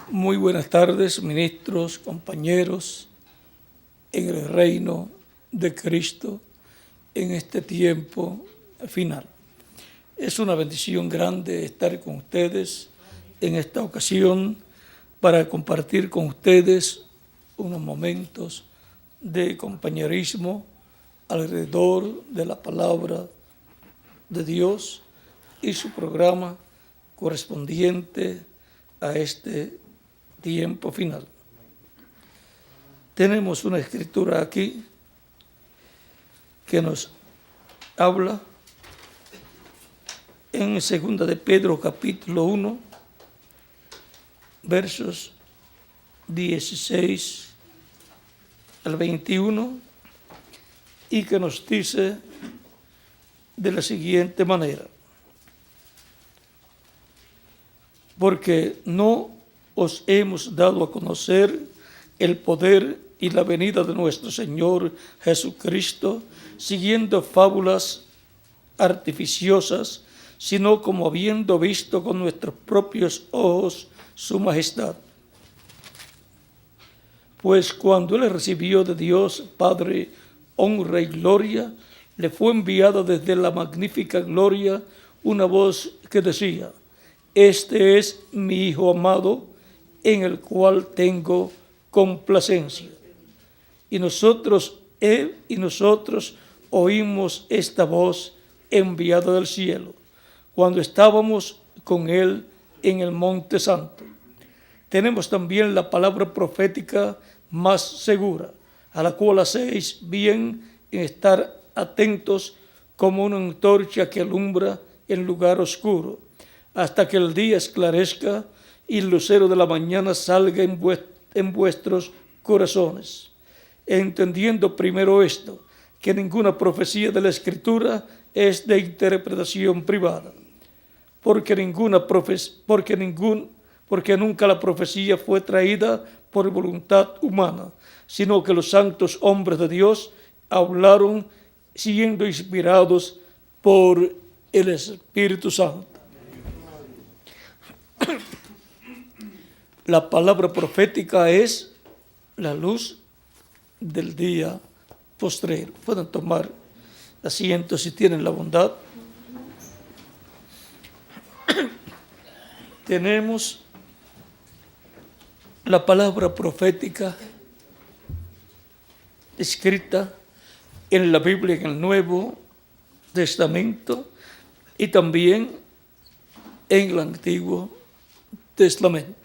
Muy buenas tardes, ministros, compañeros, en el reino de Cristo, en este tiempo final. Es una bendición grande estar con ustedes en esta ocasión para compartir con ustedes unos momentos de compañerismo alrededor de la palabra de Dios y su programa correspondiente a este tiempo final. Tenemos una escritura aquí que nos habla en 2 de Pedro capítulo 1, versos 16 al 21, y que nos dice de la siguiente manera: porque no os hemos dado a conocer el poder y la venida de nuestro Señor Jesucristo, siguiendo fábulas artificiosas, sino como habiendo visto con nuestros propios ojos su majestad. Pues cuando Él recibió de Dios Padre honra y gloria, le fue enviada desde la magnífica gloria una voz que decía: este es mi Hijo amado, en el cual tengo complacencia. Y nosotros oímos esta voz enviada del cielo, cuando estábamos con Él en el Monte Santo. Tenemos también la palabra profética más segura, a la cual hacéis bien en estar atentos como una antorcha que alumbra en lugar oscuro, hasta que el día esclarezca y el lucero de la mañana salga en vuestros corazones. Entendiendo primero esto, que ninguna profecía de la Escritura es de interpretación privada, porque nunca la profecía fue traída por voluntad humana, sino que los santos hombres de Dios hablaron siendo inspirados por el Espíritu Santo. La palabra profética es la luz del día postrero. Pueden tomar asiento si tienen la bondad. Tenemos la palabra profética escrita en la Biblia, en el Nuevo Testamento, y también en el Antiguo Testamento.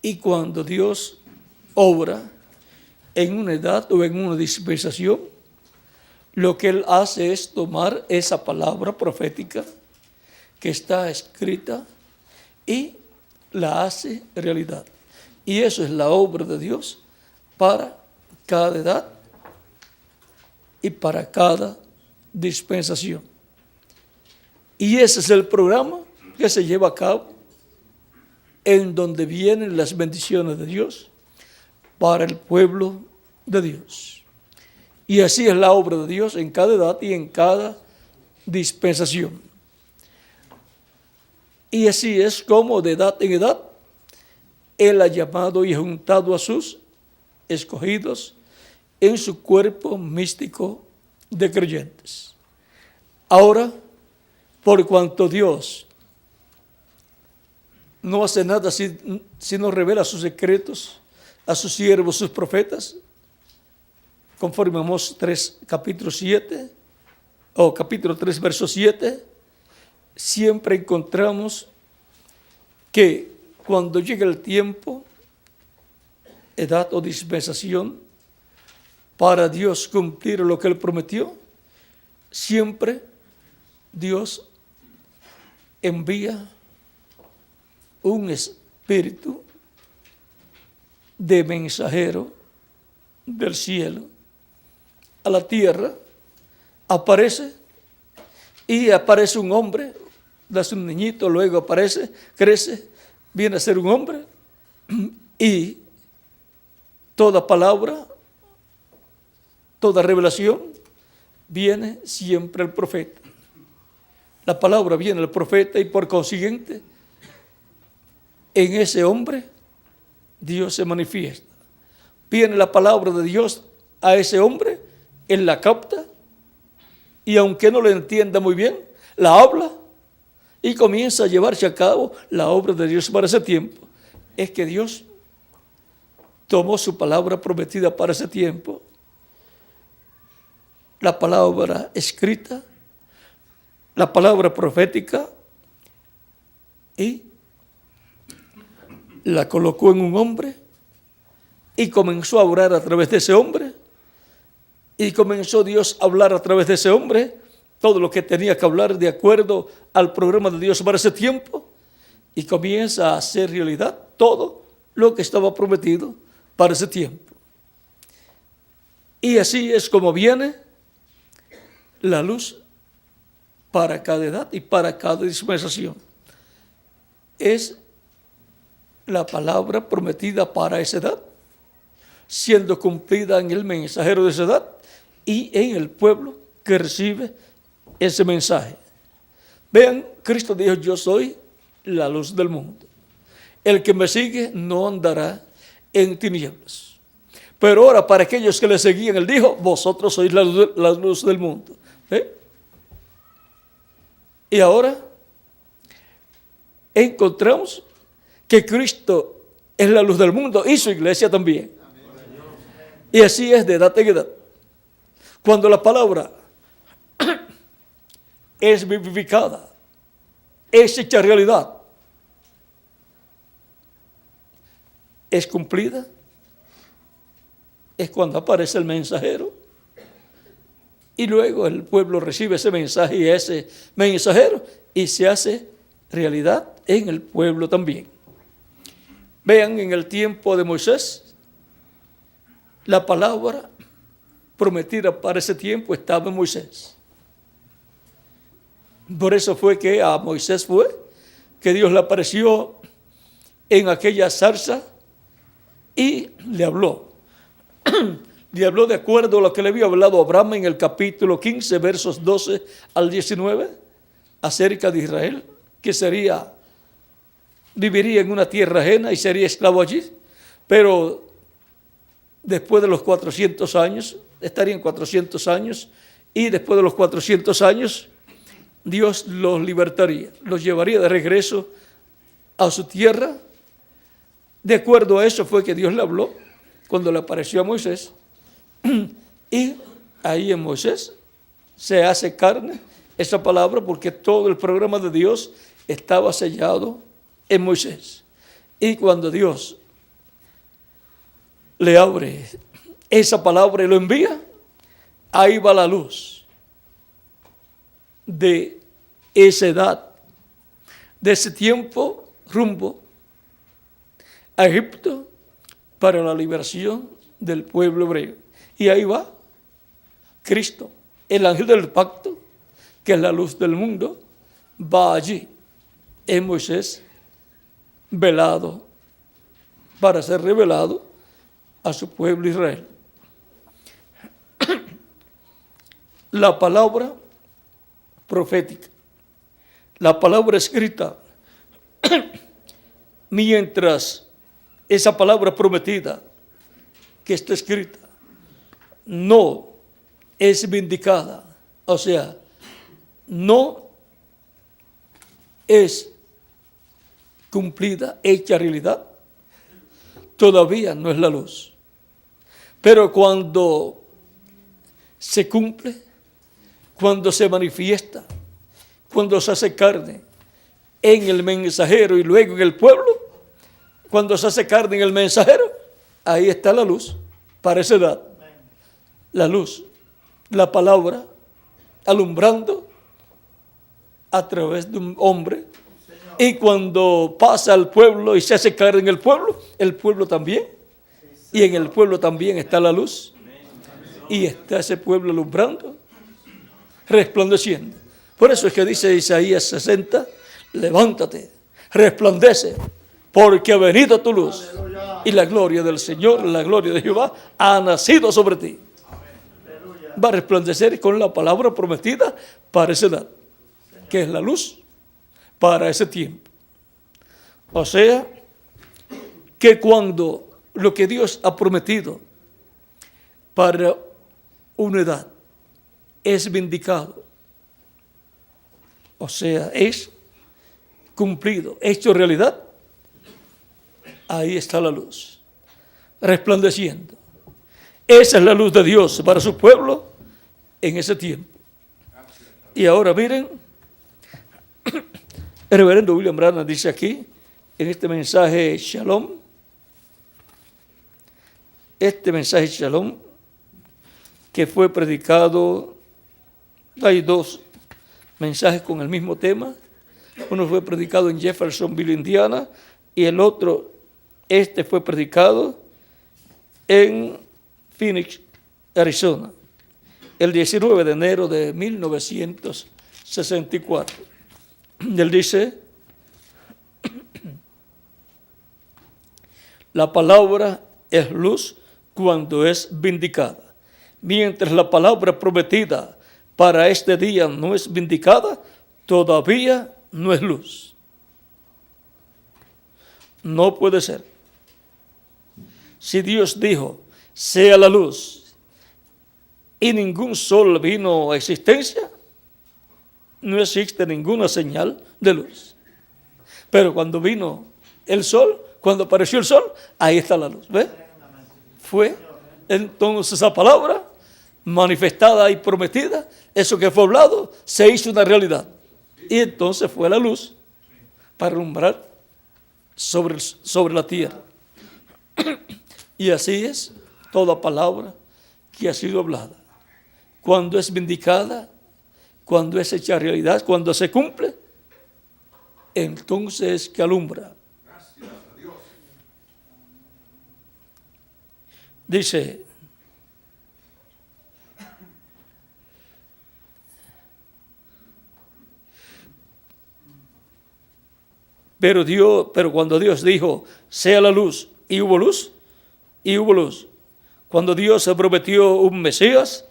Y cuando Dios obra en una edad o en una dispensación, lo que Él hace es tomar esa palabra profética que está escrita y la hace realidad. Y eso es la obra de Dios para cada edad y para cada dispensación. Y ese es el programa que se lleva a cabo, en donde vienen las bendiciones de Dios para el pueblo de Dios. Y así es la obra de Dios en cada edad y en cada dispensación. Y así es como de edad en edad Él ha llamado y juntado a sus escogidos en su cuerpo místico de creyentes. Ahora, por cuanto Dios no hace nada sino revela sus secretos a sus siervos, sus profetas, conforme a Amós 3, capítulo 7, o capítulo 3, verso 7, siempre encontramos que cuando llega el tiempo, edad o dispensación, para Dios cumplir lo que Él prometió, siempre Dios envía un espíritu de mensajero del cielo a la tierra. Aparece un hombre, nace un niñito, luego aparece, crece, viene a ser un hombre, y toda palabra, toda revelación viene siempre el profeta. La palabra viene al profeta y por consiguiente en ese hombre Dios se manifiesta. Viene la palabra de Dios a ese hombre, él la capta y aunque no la entienda muy bien, la habla y comienza a llevarse a cabo la obra de Dios para ese tiempo. Es que Dios tomó su palabra prometida para ese tiempo, la palabra escrita, la palabra profética, y la colocó en un hombre y comenzó a orar a través de ese hombre y comenzó Dios a hablar a través de ese hombre todo lo que tenía que hablar de acuerdo al programa de Dios para ese tiempo y comienza a hacer realidad todo lo que estaba prometido para ese tiempo. Y así es como viene la luz para cada edad y para cada dispensación. Es la palabra prometida para esa edad, siendo cumplida en el mensajero de esa edad y en el pueblo que recibe ese mensaje. Vean, Cristo dijo, yo soy la luz del mundo. El que me sigue no andará en tinieblas. Pero ahora para aquellos que le seguían, él dijo, vosotros sois la luz del mundo. Y ahora encontramos que Cristo es la luz del mundo y su iglesia también. Y así es de edad en edad. Cuando la palabra es vivificada, es hecha realidad, es cumplida, es cuando aparece el mensajero y luego el pueblo recibe ese mensaje y ese mensajero y se hace realidad en el pueblo también. Vean, en el tiempo de Moisés, la palabra prometida para ese tiempo estaba en Moisés. Por eso fue que a Moisés que Dios le apareció en aquella zarza y le habló. Le habló de acuerdo a lo que le había hablado a Abraham en el capítulo 15, versos 12 al 19, acerca de Israel, que viviría en una tierra ajena y sería esclavo allí, pero después de los 400 años, estarían 400 años, y después de los 400 años, Dios los libertaría, los llevaría de regreso a su tierra. De acuerdo a eso fue que Dios le habló cuando le apareció a Moisés, y ahí en Moisés se hace carne esa palabra porque todo el programa de Dios estaba sellado en Moisés. Y cuando Dios le abre esa palabra y lo envía, ahí va la luz de esa edad, de ese tiempo rumbo a Egipto para la liberación del pueblo hebreo. Y ahí va Cristo, el ángel del pacto, que es la luz del mundo, va allí en Moisés, velado, para ser revelado a su pueblo Israel. La palabra profética, la palabra escrita, mientras esa palabra prometida que está escrita no es vindicada, o sea, no es cumplida, hecha realidad, todavía no es la luz. Pero cuando se cumple, cuando se manifiesta, cuando se hace carne en el mensajero y luego en el pueblo, cuando se hace carne en el mensajero, ahí está la luz para esa edad. La luz, la palabra, alumbrando a través de un hombre. Y cuando pasa al pueblo y se hace carne en el pueblo también. Y en el pueblo también está la luz. Y está ese pueblo alumbrando, resplandeciendo. Por eso es que dice Isaías 60, levántate, resplandece, porque ha venido tu luz. Y la gloria del Señor, la gloria de Jehová, ha nacido sobre ti. Va a resplandecer con la palabra prometida para esa edad, que es la luz para ese tiempo. O sea, que cuando lo que Dios ha prometido para una edad es vindicado, o sea, es cumplido, hecho realidad, ahí está la luz, resplandeciendo. Esa es la luz de Dios para su pueblo en ese tiempo. Y ahora miren, el reverendo William Branham dice aquí, en este mensaje Shalom, que fue predicado, hay dos mensajes con el mismo tema. Uno fue predicado en Jeffersonville, Indiana, y el otro, fue predicado en Phoenix, Arizona, el 19 de enero de 1964. Él dice, la palabra es luz cuando es vindicada. Mientras la palabra prometida para este día no es vindicada, todavía no es luz. No puede ser. Si Dios dijo, sea la luz, y ningún sol vino a existencia, no existe ninguna señal de luz. Pero cuando vino el sol, cuando apareció el sol, ahí está la luz. ¿Ve? Fue entonces esa palabra manifestada y prometida, eso que fue hablado, se hizo una realidad. Y entonces fue la luz para alumbrar sobre la tierra. Y así es toda palabra que ha sido hablada. Cuando es vindicada, cuando es hecha realidad, cuando se cumple, entonces que alumbra. Dice, pero cuando Dios dijo, sea la luz, y hubo luz, y hubo luz. Cuando Dios se prometió un Mesías,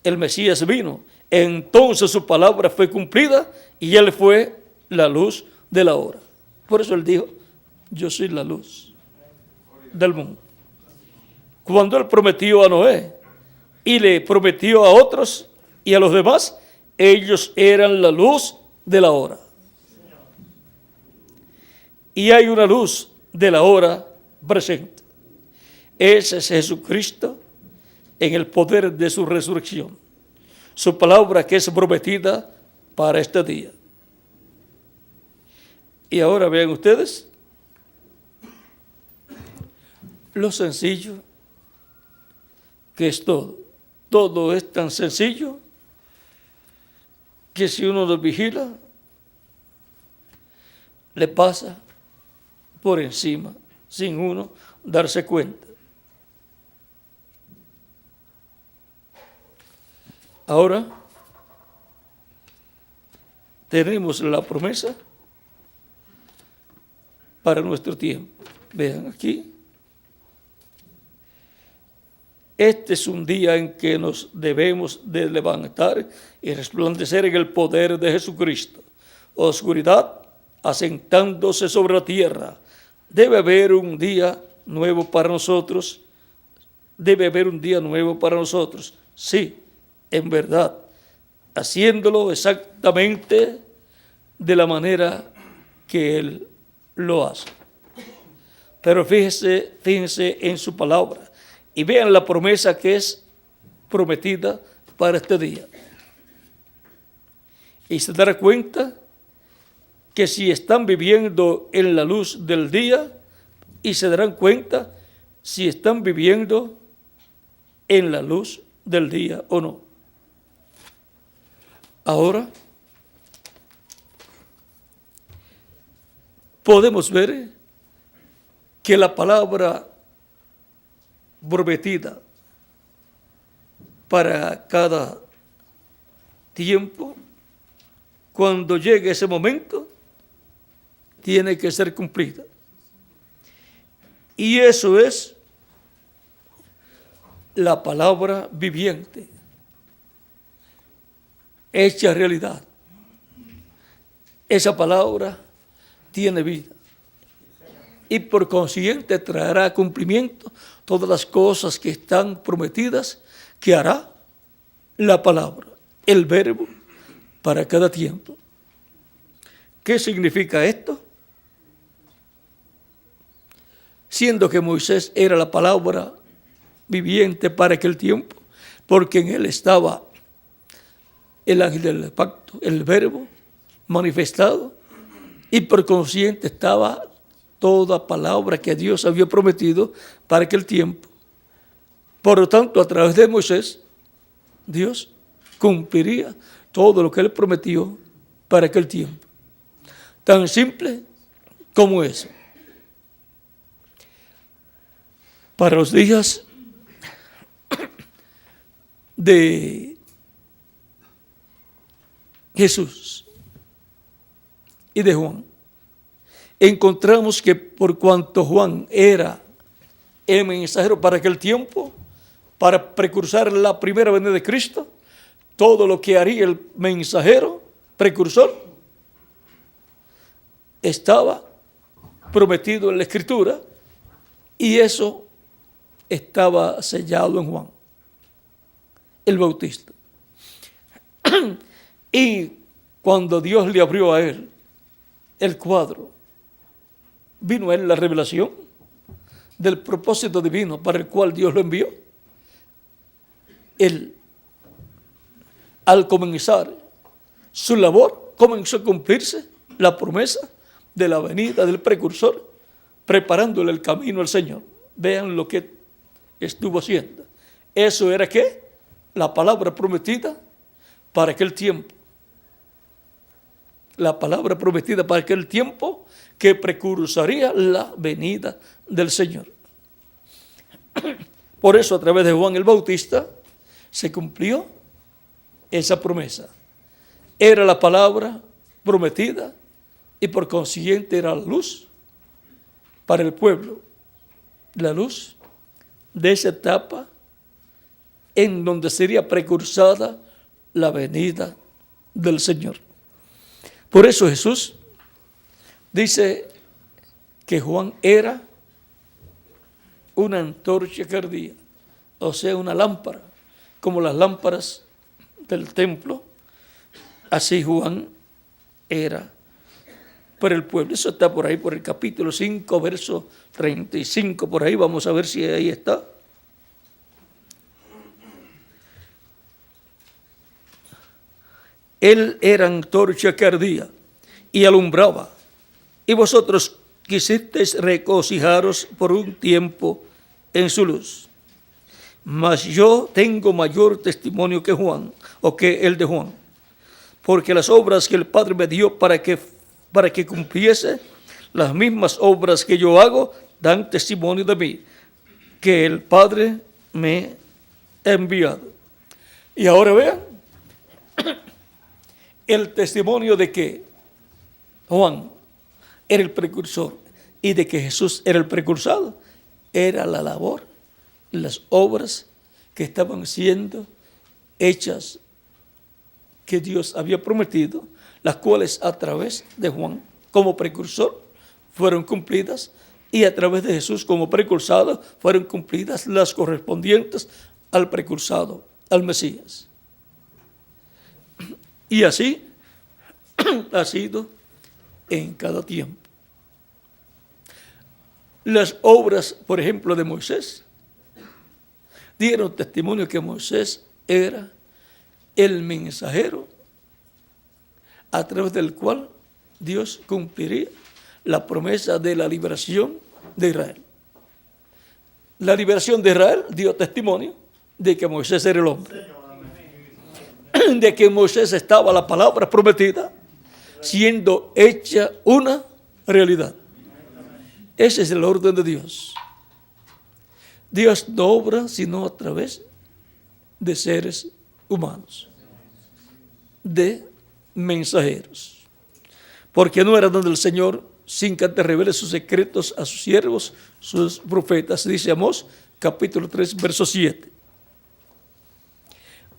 el Mesías vino. Entonces su palabra fue cumplida y Él fue la luz de la hora. Por eso Él dijo, yo soy la luz del mundo. Cuando Él prometió a Noé y le prometió a otros y a los demás, ellos eran la luz de la hora. Y hay una luz de la hora presente. Ese es Jesucristo en el poder de su resurrección. Su palabra que es prometida para este día. Y ahora vean ustedes lo sencillo que es todo. Todo es tan sencillo que si uno lo vigila, le pasa por encima sin uno darse cuenta. Ahora tenemos la promesa para nuestro tiempo. Vean aquí. Este es un día en que nos debemos de levantar y resplandecer en el poder de Jesucristo. Oscuridad asentándose sobre la tierra. Debe haber un día nuevo para nosotros. Debe haber un día nuevo para nosotros. Sí, en verdad, haciéndolo exactamente de la manera que Él lo hace. Pero fíjense en su palabra y vean la promesa que es prometida para este día. Y se dará cuenta que si están viviendo en la luz del día, y se darán cuenta si están viviendo en la luz del día o no. Ahora podemos ver que la palabra prometida para cada tiempo, cuando llegue ese momento, tiene que ser cumplida. Y eso es la palabra viviente, hecha realidad. Esa palabra tiene vida. y por consiguiente traerá a cumplimiento todas las cosas que están prometidas que hará la palabra, el verbo, para cada tiempo. ¿Qué significa esto? Siendo que Moisés era la palabra viviente para aquel tiempo, porque en él estaba el ángel del pacto, el verbo manifestado, y por consiguiente estaba toda palabra que Dios había prometido para aquel tiempo. Por lo tanto, a través de Moisés, Dios cumpliría todo lo que él prometió para aquel tiempo. Tan simple como eso. Para los días de Jesús y de Juan, encontramos que por cuanto Juan era el mensajero para aquel tiempo, para precursar la primera venida de Cristo, todo lo que haría el mensajero, precursor, estaba prometido en la Escritura, y eso estaba sellado en Juan el Bautista. Y cuando Dios le abrió a él el cuadro, vino a él la revelación del propósito divino para el cual Dios lo envió. Él, al comenzar su labor, comenzó a cumplirse la promesa de la venida del precursor, preparándole el camino al Señor. Vean lo que estuvo haciendo. Eso era ¿qué? La palabra prometida para aquel tiempo. La palabra prometida para aquel tiempo que precursaría la venida del Señor. Por eso, a través de Juan el Bautista, se cumplió esa promesa. Era la palabra prometida y por consiguiente era la luz para el pueblo. La luz de esa etapa en donde sería precursada la venida del Señor. Por eso Jesús dice que Juan era una antorcha que ardía, o sea, una lámpara, como las lámparas del templo. Así Juan era para el pueblo. Eso está por ahí, por el capítulo 5, verso 35, por ahí. Vamos a ver si ahí está. Él era antorcha que ardía y alumbraba, y vosotros quisisteis regocijaros por un tiempo en su luz. Mas yo tengo mayor testimonio que Juan, o que el de Juan, porque las obras que el Padre me dio para que cumpliese, las mismas obras que yo hago, dan testimonio de mí, que el Padre me ha enviado. Y ahora vean el testimonio de que Juan era el precursor y de que Jesús era el precursado, era la labor, las obras que estaban siendo hechas, que Dios había prometido, las cuales a través de Juan como precursor fueron cumplidas, y a través de Jesús como precursado fueron cumplidas las correspondientes al precursado, al Mesías. Y así ha sido en cada tiempo. Las obras, por ejemplo, de Moisés, dieron testimonio que Moisés era el mensajero a través del cual Dios cumpliría la promesa de la liberación de Israel. La liberación de Israel dio testimonio de que Moisés era el hombre, de que en Moisés estaba la palabra prometida siendo hecha una realidad. Ese es el orden de Dios. Dios no obra sino a través de seres humanos, de mensajeros. Porque no era donde el Señor sin que antes revele sus secretos a sus siervos, sus profetas. Dice Amós, capítulo 3, verso 7.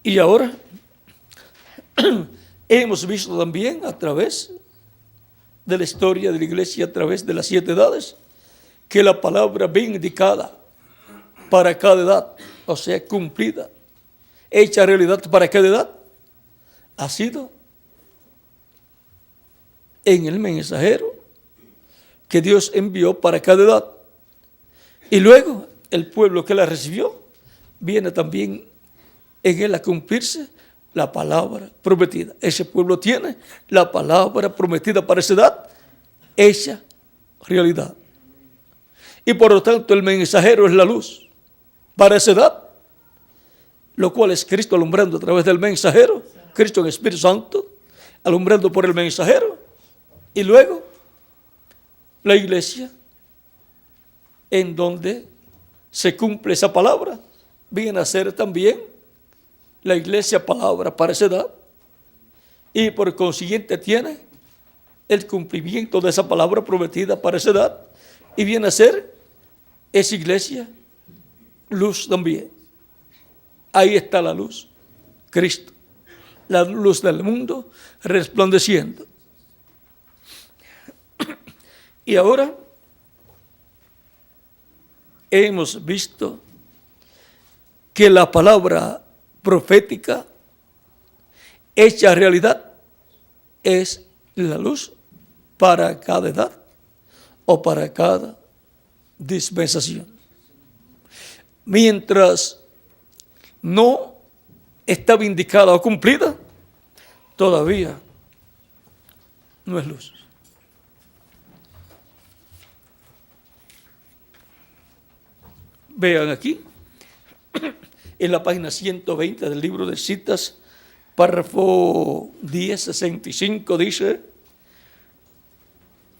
Y ahora hemos visto también a través de la historia de la iglesia, a través de las 7 edades, que la palabra bien indicada para cada edad, o sea, cumplida, hecha realidad para cada edad, ha sido en el mensajero que Dios envió para cada edad. Y luego el pueblo que la recibió, viene también en él a cumplirse la palabra prometida. Ese pueblo tiene la palabra prometida para esa edad, hecha realidad. Y por lo tanto el mensajero es la luz para esa edad, lo cual es Cristo alumbrando a través del mensajero, Cristo en Espíritu Santo, alumbrando por el mensajero, y luego la iglesia, en donde se cumple esa palabra, viene a ser también la iglesia palabra para esa edad, y por consiguiente tiene el cumplimiento de esa palabra prometida para esa edad, y viene a ser esa iglesia luz también. Ahí está la luz, Cristo, la luz del mundo resplandeciendo. Y ahora hemos visto que la palabra profética hecha realidad es la luz para cada edad o para cada dispensación. Mientras no está vindicada o cumplida, todavía no es luz. Vean aquí, en la página 120 del libro de citas, párrafo 1065, dice: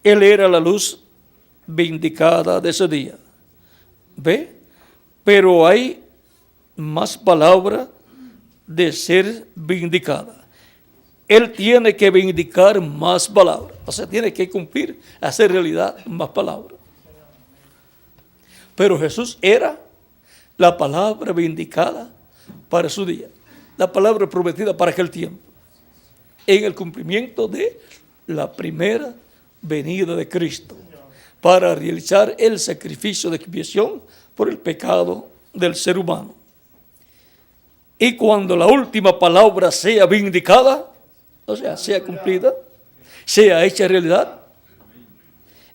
Él era la luz vindicada de ese día. ¿Ve? Pero hay más palabra de ser vindicada. Él tiene que vindicar más palabras. O sea, tiene que cumplir, hacer realidad más palabras. Pero Jesús era la palabra vindicada para su día, la palabra prometida para aquel tiempo, en el cumplimiento de la primera venida de Cristo, para realizar el sacrificio de expiación por el pecado del ser humano. Y cuando la última palabra sea vindicada, o sea, sea cumplida, sea hecha realidad,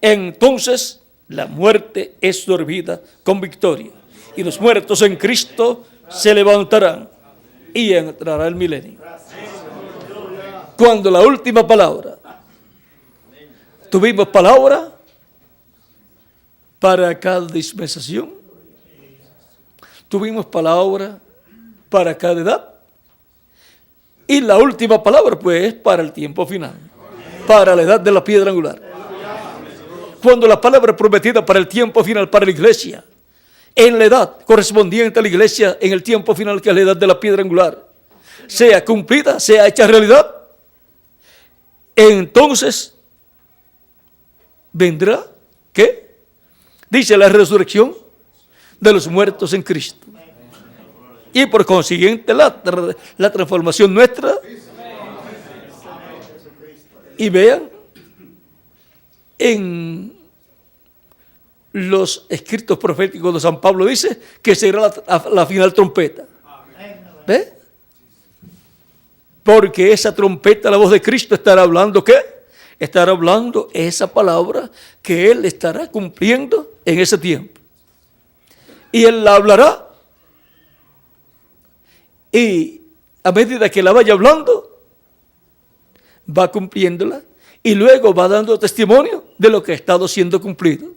entonces la muerte es sorbida con victoria, y los muertos en Cristo se levantarán y entrará el milenio. Cuando la última palabra, tuvimos palabra para cada dispensación, tuvimos palabra para cada edad, y la última palabra pues es para el tiempo final, para la edad de la piedra angular. Cuando la palabra prometida para el tiempo final para la iglesia, en la edad correspondiente a la iglesia, en el tiempo final que es la edad de la piedra angular, sea cumplida, sea hecha realidad, entonces vendrá, ¿qué? Dice la resurrección de los muertos en Cristo. Y por consiguiente la transformación nuestra. Y vean, en los escritos proféticos de San Pablo dice que será la final trompeta. ¿Ve? Porque esa trompeta, la voz de Cristo, estará hablando ¿qué? Estará hablando esa palabra que Él estará cumpliendo en ese tiempo. Y Él la hablará. Y a medida que la vaya hablando, va cumpliéndola. Y luego va dando testimonio de lo que ha estado siendo cumplido.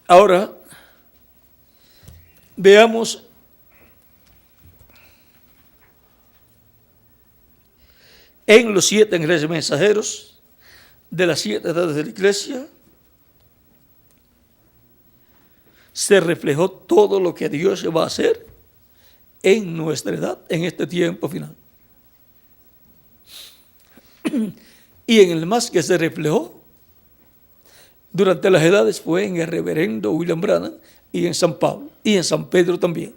Ahora, veamos en los 7 ángeles mensajeros de las 7 edades de la iglesia, se reflejó todo lo que Dios va a hacer en nuestra edad, en este tiempo final. Y en el más que se reflejó durante las edades fue en el reverendo William Branham y en San Pablo y en San Pedro también.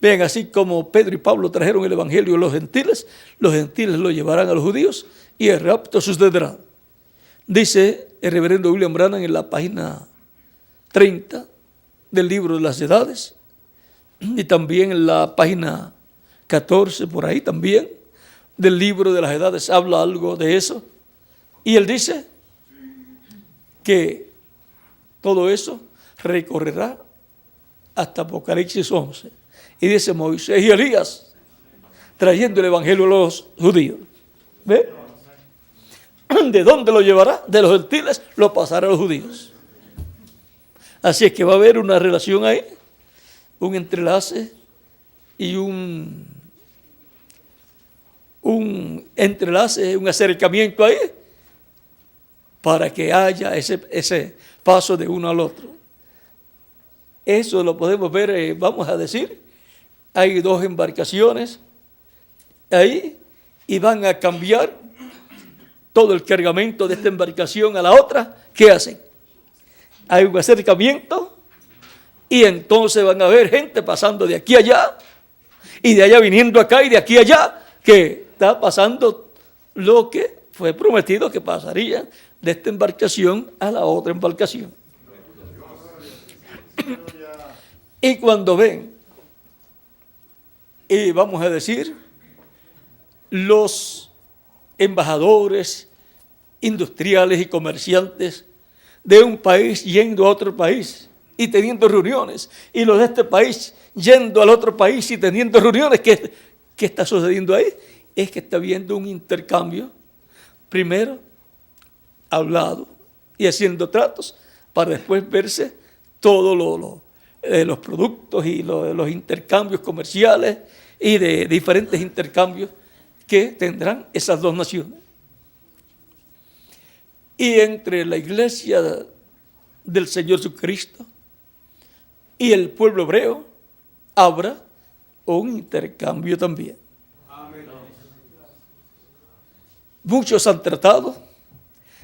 Vean, así como Pedro y Pablo trajeron el evangelio a los gentiles lo llevarán a los judíos y el rapto sucederá. Dice el reverendo William Branham en la página 30 del libro de las edades, y también en la página 14, por ahí también, del libro de las edades, habla algo de eso. Y él dice que todo eso recorrerá hasta Apocalipsis 11. Y dice Moisés y Elías trayendo el evangelio a los judíos. ¿Ve? ¿De dónde lo llevará? De los gentiles lo pasará a los judíos. Así es que va a haber una relación ahí, un entrelace y un entrelace, un acercamiento ahí, para que haya ese paso de uno al otro. Eso lo podemos ver, vamos a decir, hay dos embarcaciones ahí y van a cambiar todo el cargamento de esta embarcación a la otra. ¿Qué hacen? Hay un acercamiento y entonces van a ver gente pasando de aquí a allá y de allá viniendo acá y de aquí a allá, que está pasando lo que fue prometido que pasaría de esta embarcación a la otra embarcación. Y cuando ven, y vamos a decir, los embajadores industriales y comerciantes de un país yendo a otro país y teniendo reuniones, y los de este país yendo al otro país y teniendo reuniones, ¿qué está sucediendo ahí? Es que está habiendo un intercambio, primero hablado y haciendo tratos, para después verse todos los productos y los intercambios comerciales y de diferentes intercambios que tendrán esas dos naciones. Y entre la iglesia del Señor Jesucristo y el pueblo hebreo habrá un intercambio también. Amén. Muchos han tratado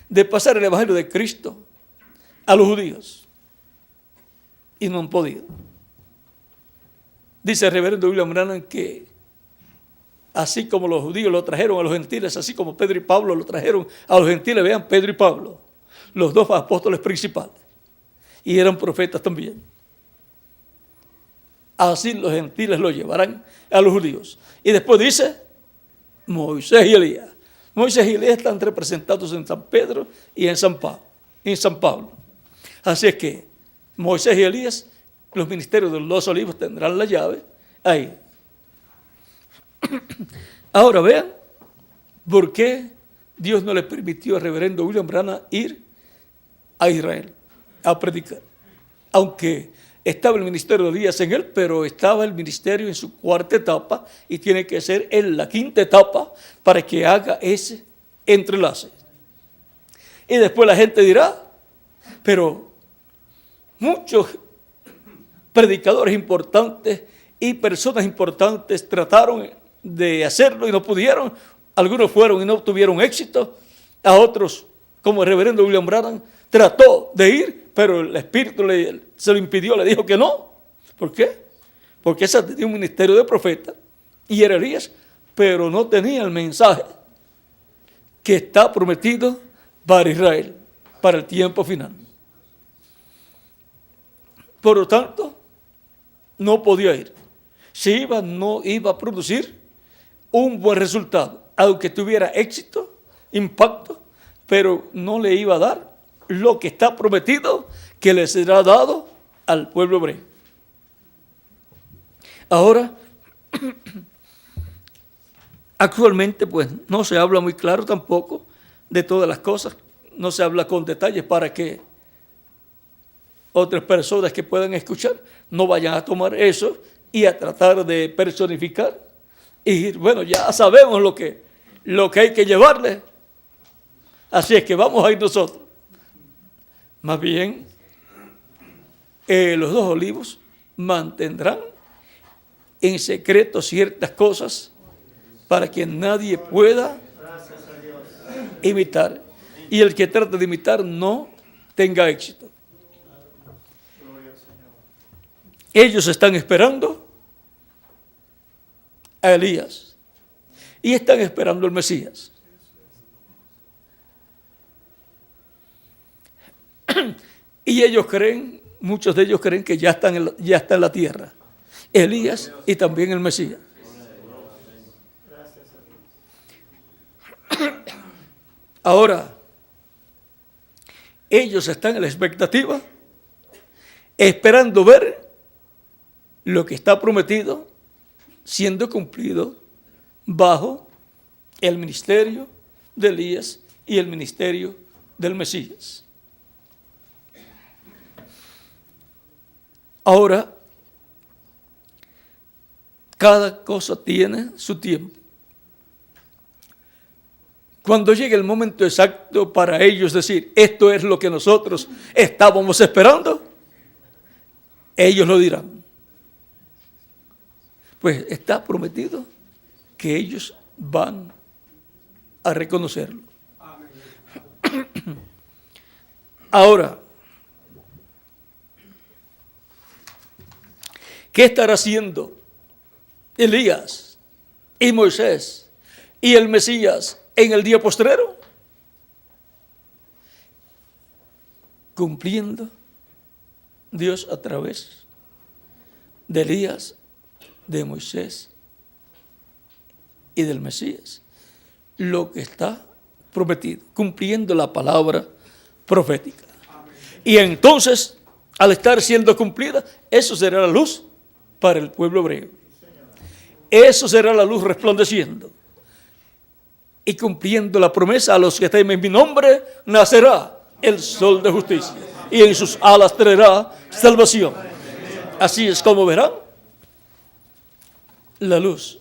de pasar el evangelio de Cristo a los judíos y no han podido. Dice el reverendo William Branham que así como los judíos lo trajeron a los gentiles, así como Pedro y Pablo lo trajeron a los gentiles, vean, Pedro y Pablo, los dos apóstoles principales, y eran profetas también. Así los gentiles lo llevarán a los judíos. Y después dice Moisés y Elías. Moisés y Elías están representados en San Pedro y en San Pablo. Así es que Moisés y Elías, los ministerios de los dos olivos, tendrán la llave ahí. Ahora vean por qué Dios no le permitió al reverendo William Branham ir a Israel a predicar. Aunque estaba el ministerio de Elías en él, pero estaba el ministerio en su cuarta etapa y tiene que ser en la quinta etapa para que haga ese entrelace. Y después la gente dirá, pero muchos predicadores importantes y personas importantes trataron de hacerlo y no pudieron. Algunos fueron y no tuvieron éxito. A otros, como el reverendo William Branham, trató de ir, pero el Espíritu se lo impidió, le dijo que no. ¿Por qué? Porque ese tenía un ministerio de profeta y era Elías, pero no tenía el mensaje que está prometido para Israel, para el tiempo final. Por lo tanto, no podía ir. Si iba, no iba a producir un buen resultado, aunque tuviera éxito, impacto, pero no le iba a dar lo que está prometido que le será dado al pueblo hebreo. Ahora, actualmente pues no se habla muy claro tampoco de todas las cosas, no se habla con detalles para que otras personas que puedan escuchar no vayan a tomar eso y a tratar de personificar. Y bueno, ya sabemos lo que hay que llevarle. Así es que vamos a ir nosotros. Más bien, los dos olivos mantendrán en secreto ciertas cosas para que nadie pueda imitar. Y el que trate de imitar no tenga éxito. Ellos están esperando a Elías y están esperando al Mesías. Y ellos creen, muchos de ellos creen que ya está en la tierra, Elías y también el Mesías. Ahora, ellos están en la expectativa, esperando ver lo que está prometido siendo cumplido bajo el ministerio de Elías y el ministerio del Mesías. Ahora, cada cosa tiene su tiempo. Cuando llegue el momento exacto para ellos decir, esto es lo que nosotros estábamos esperando, ellos lo dirán. Pues está prometido que ellos van a reconocerlo. Ahora, ¿qué estará haciendo Elías y Moisés y el Mesías en el día postrero? Cumpliendo Dios a través de Elías, de Moisés y del Mesías lo que está prometido, cumpliendo la palabra profética. Y entonces, al estar siendo cumplida, eso será la luz para el pueblo hebreo. Eso será la luz resplandeciendo y cumpliendo la promesa: a los que temen mi nombre nacerá el sol de justicia y en sus alas traerá salvación. Así es como verán la luz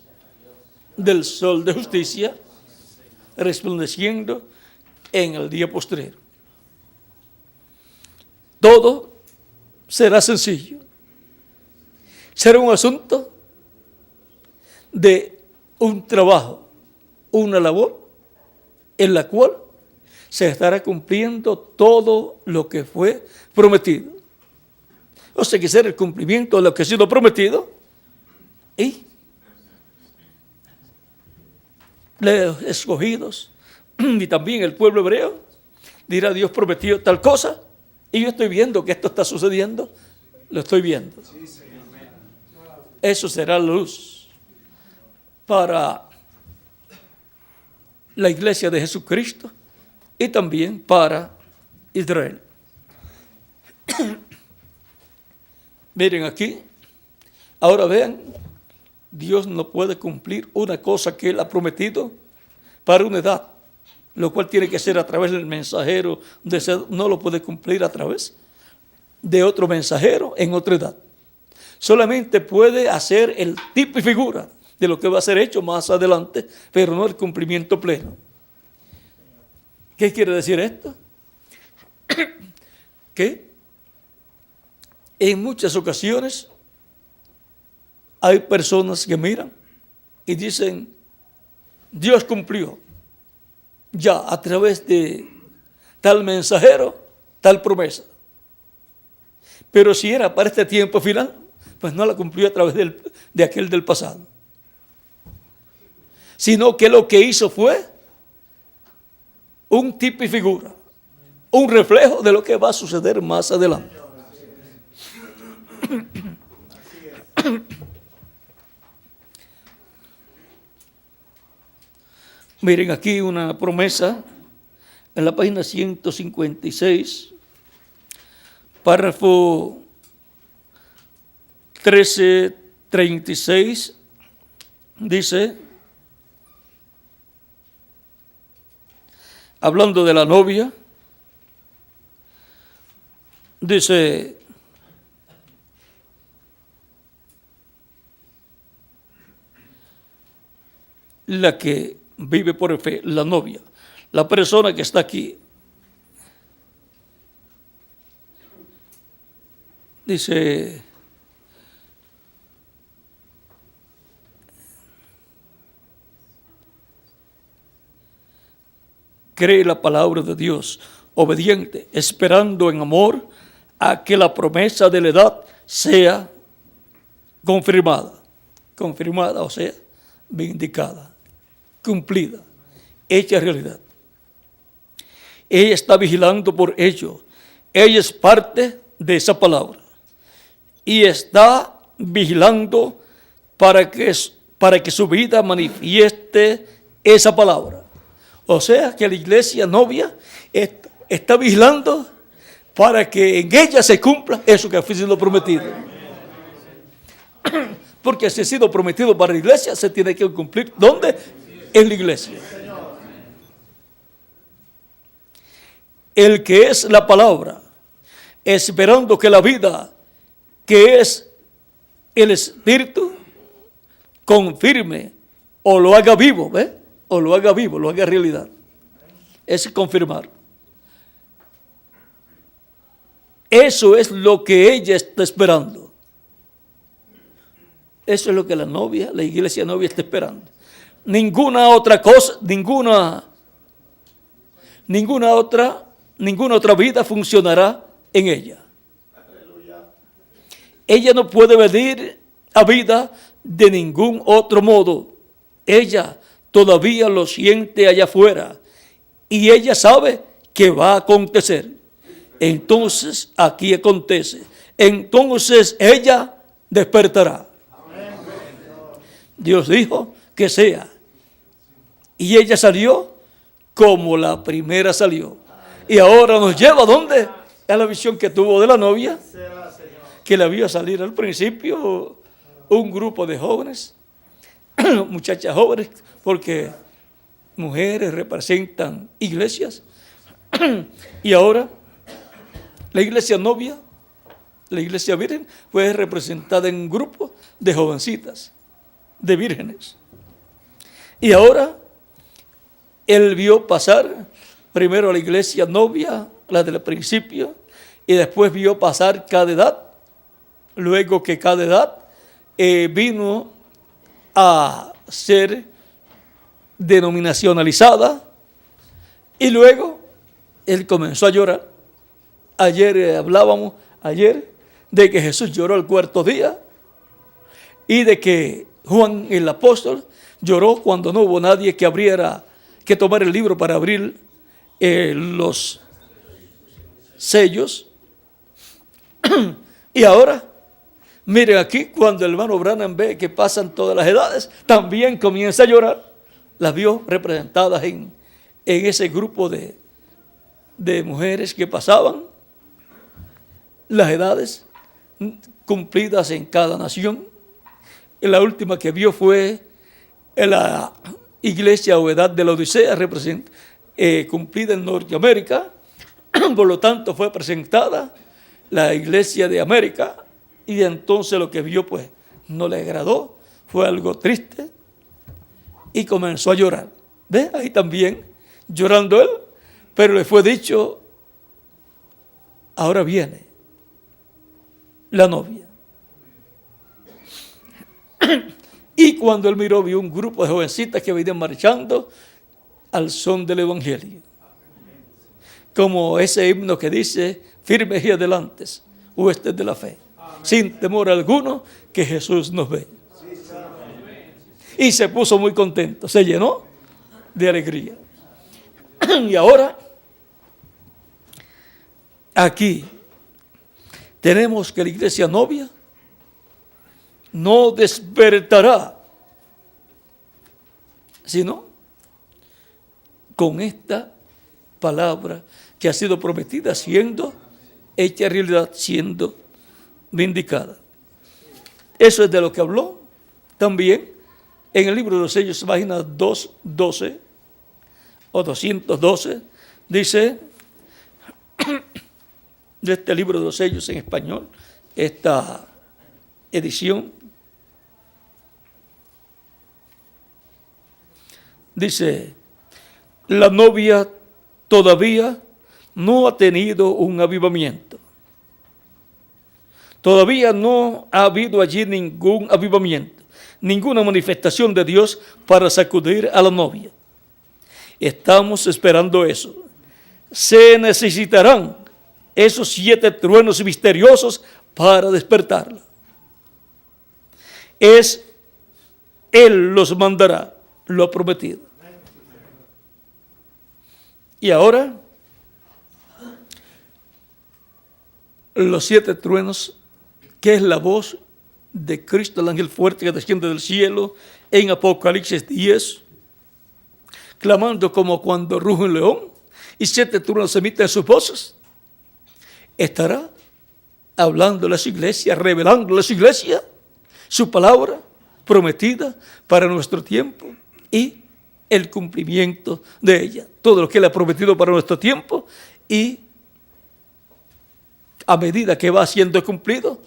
del sol de justicia resplandeciendo en el día postrero. Todo será sencillo. Será un asunto de un trabajo, una labor en la cual se estará cumpliendo todo lo que fue prometido. O sea, que será el cumplimiento de lo que ha sido prometido y los escogidos y también el pueblo hebreo dirá: Dios prometió tal cosa y yo estoy viendo que esto está sucediendo, lo estoy viendo. Eso será la luz para la iglesia de Jesucristo y también para Israel. Miren aquí, ahora vean, Dios no puede cumplir una cosa que Él ha prometido para una edad, lo cual tiene que ser a través del mensajero, no lo puede cumplir a través de otro mensajero en otra edad. Solamente puede hacer el tipo y figura de lo que va a ser hecho más adelante, pero no el cumplimiento pleno. ¿Qué quiere decir esto? Que en muchas ocasiones hay personas que miran y dicen: Dios cumplió ya a través de tal mensajero, tal promesa. Pero si era para este tiempo final, pues no la cumplió a través de aquel del pasado. Sino que lo que hizo fue un tipo y figura, un reflejo de lo que va a suceder más adelante. Miren aquí una promesa en la página 156, párrafo 1336, dice, hablando de la novia, dice: la que vive por fe, la novia, la persona que está aquí, dice: cree la palabra de Dios, obediente, esperando en amor a que la promesa de la edad sea confirmada. Confirmada, o sea, vindicada, cumplida, hecha realidad. Ella está vigilando por ello. Ella es parte de esa palabra. Y está vigilando para que su vida manifieste esa palabra. O sea que la iglesia novia está vigilando para que en ella se cumpla eso que ha sido prometido. Porque si ha sido prometido para la iglesia, se tiene que cumplir. ¿Dónde? En la iglesia. El que es la palabra, esperando que la vida, que es el Espíritu, confirme o lo haga vivo, ¿ves? O lo haga vivo, lo haga realidad. Es confirmar. Eso es lo que ella está esperando. Eso es lo que la novia, la iglesia novia está esperando. Ninguna otra cosa, ninguna otra vida funcionará en ella. Ella no puede venir a vida de ningún otro modo. Ella todavía lo siente allá afuera y ella sabe que va a acontecer. Entonces aquí acontece. Entonces ella despertará. Dios dijo que sea. Y ella salió como la primera salió. Y ahora nos lleva ¿a dónde? A la visión que tuvo de la novia, que la vio salir al principio un grupo de jóvenes, muchachas jóvenes, porque mujeres representan iglesias. Y ahora la iglesia novia, la iglesia virgen, fue representada en un grupo de jovencitas, de vírgenes. Y ahora él vio pasar primero a la iglesia novia, la del principio, y después vio pasar cada edad. Luego que cada edad vino a ser denominacionalizada, y luego él comenzó a llorar. Ayer hablábamos de que Jesús lloró el cuarto día y de que Juan el apóstol lloró cuando no hubo nadie que tomara el libro para abrir los sellos. Y ahora, miren aquí, cuando el hermano Branham ve que pasan todas las edades, también comienza a llorar. Las vio representadas en ese grupo de mujeres que pasaban las edades cumplidas en cada nación. Y la última que vio fue en la iglesia o edad de la Odisea, cumplida en Norteamérica. Por lo tanto fue presentada la iglesia de América, y entonces lo que vio pues no le agradó, fue algo triste y comenzó a llorar. ¿Ve? Ahí también llorando él, pero le fue dicho: ahora viene la novia. Y cuando él miró, vio un grupo de jovencitas que venían marchando al son del evangelio, como ese himno que dice: firmes y adelantes, huestes de la fe, sin temor alguno, que Jesús nos ve. Y se puso muy contento, se llenó de alegría. Y ahora, aquí tenemos que la iglesia novia no despertará, sino con esta palabra que ha sido prometida, siendo hecha realidad, siendo vindicada. Eso es de lo que habló también en el libro de los sellos, página 212 o 212, dice, de este libro de los sellos en español, esta edición, dice: la novia todavía no ha tenido un avivamiento. Todavía no ha habido allí ningún avivamiento, ninguna manifestación de Dios para sacudir a la novia. Estamos esperando eso. Se necesitarán esos 7 truenos misteriosos para despertarla. Es Él los mandará, lo ha prometido. Y ahora, los 7 truenos, que es la voz de Cristo, el ángel fuerte que desciende del cielo, en Apocalipsis 10, clamando como cuando ruge un león, y 7 truenos emiten sus voces, estará hablando a las iglesias, revelando a las iglesias su palabra prometida para nuestro tiempo y el cumplimiento de ella. Todo lo que Él ha prometido para nuestro tiempo, y a medida que va siendo cumplido,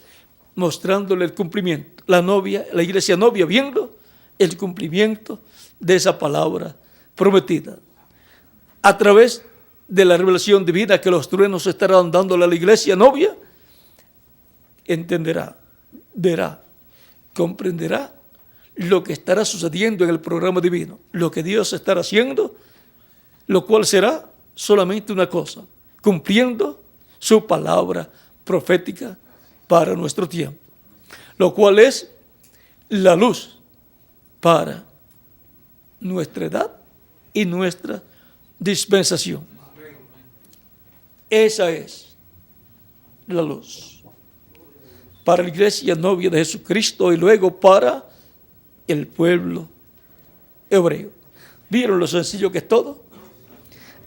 mostrándole el cumplimiento. La novia, la iglesia novia, viendo el cumplimiento de esa palabra prometida. A través de la revelación divina que los truenos estarán dándole a la iglesia novia, entenderá, verá, comprenderá lo que estará sucediendo en el programa divino, lo que Dios estará haciendo, lo cual será solamente una cosa: cumpliendo su palabra profética para nuestro tiempo, lo cual es la luz para nuestra edad y nuestra dispensación. Esa es la luz para la iglesia novia de Jesucristo y luego para el pueblo hebreo. ¿Vieron lo sencillo que es todo?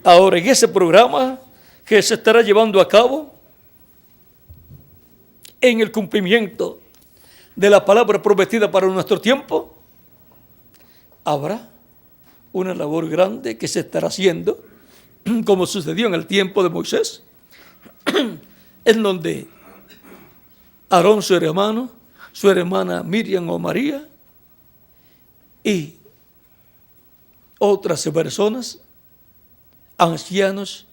Ahora, en ese programa que se estará llevando a cabo, en el cumplimiento de la palabra prometida para nuestro tiempo, habrá una labor grande que se estará haciendo, como sucedió en el tiempo de Moisés, en donde Aarón, su hermano, su hermana Miriam o María, y otras personas, ancianos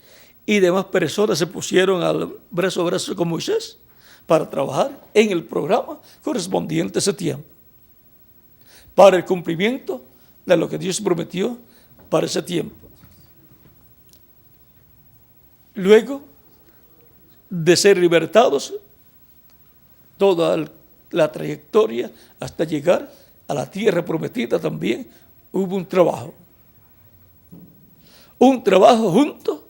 y demás personas, se pusieron al brazo a brazo con Moisés para trabajar en el programa correspondiente a ese tiempo, para el cumplimiento de lo que Dios prometió para ese tiempo. Luego de ser libertados, toda la trayectoria hasta llegar a la tierra prometida, también hubo un trabajo junto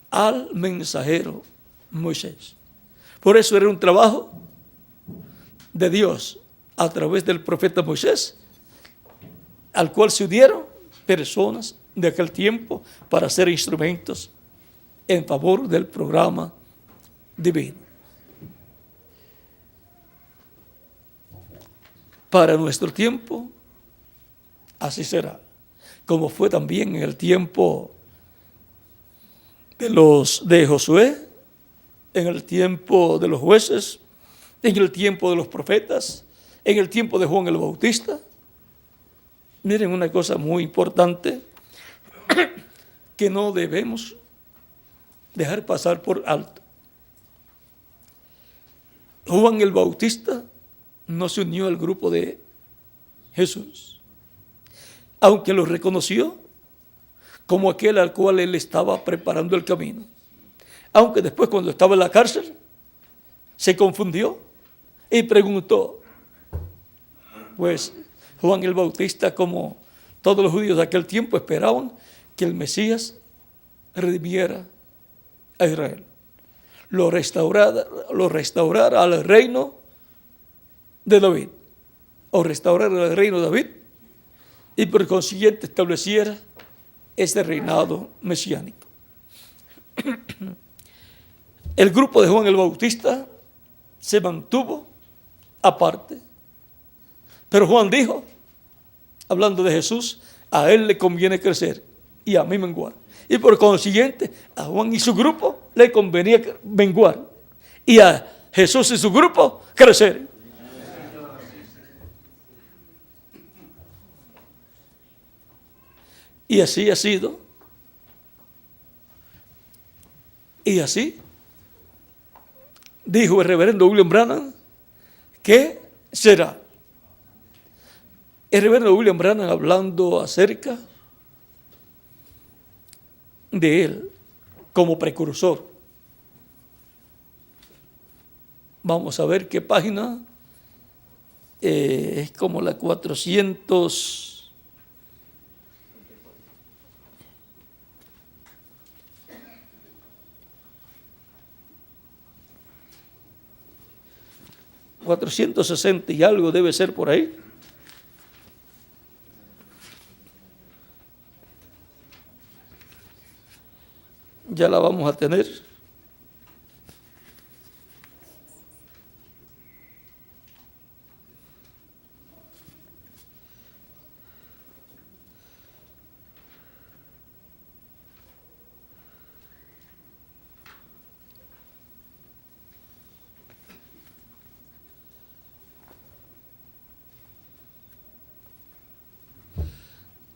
al mensajero Moisés. Por eso era un trabajo de Dios a través del profeta Moisés, al cual se unieron personas de aquel tiempo para ser instrumentos en favor del programa divino. Para nuestro tiempo, así será, como fue también en el tiempo de Josué, en el tiempo de los jueces, en el tiempo de los profetas, en el tiempo de Juan el Bautista. Miren una cosa muy importante que no debemos dejar pasar por alto. Juan el Bautista no se unió al grupo de Jesús, aunque lo reconoció como aquel al cual él estaba preparando el camino. Aunque después, cuando estaba en la cárcel, se confundió y preguntó. Pues Juan el Bautista, como todos los judíos de aquel tiempo, esperaban que el Mesías redimiera a Israel, lo restaurara al reino de David, o restaurara el reino de David, y por consiguiente estableciera ese reinado mesiánico. El grupo de Juan el Bautista se mantuvo aparte, pero Juan dijo, hablando de Jesús, a él le conviene crecer y a mí menguar. Y por consiguiente, a Juan y su grupo le convenía menguar, y a Jesús y su grupo crecer. Y así ha sido. Y así dijo el reverendo William Branham que será. El reverendo William Branham, hablando acerca de él como precursor. Vamos a ver qué página es como la 400. $460 y algo debe ser por ahí. Ya la vamos a tener.